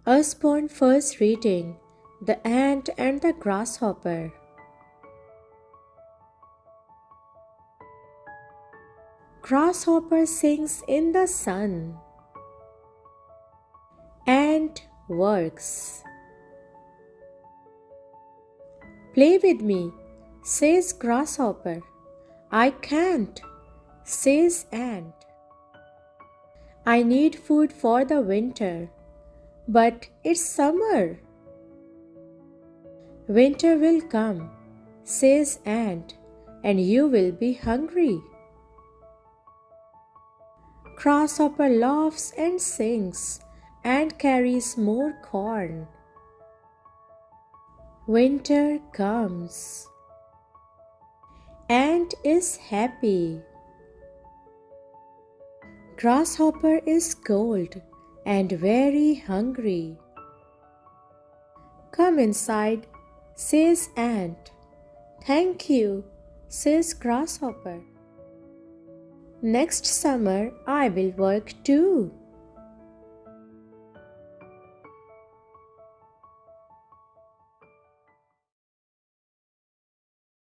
Usborne first reading The Ant and the Grasshopper. Grasshopper sings in the sun. Ant works. Play with me, says Grasshopper. I can't, says Ant. I need food for the winter, but it's summer. Winter will come, says Ant, and you will be hungry. Grasshopper laughs and sings and carries more corn. Winter comes. Ant is happy. Grasshopper is cold and very hungry. Come inside, says Ant. Thank you, says Grasshopper. Next summer I will work too.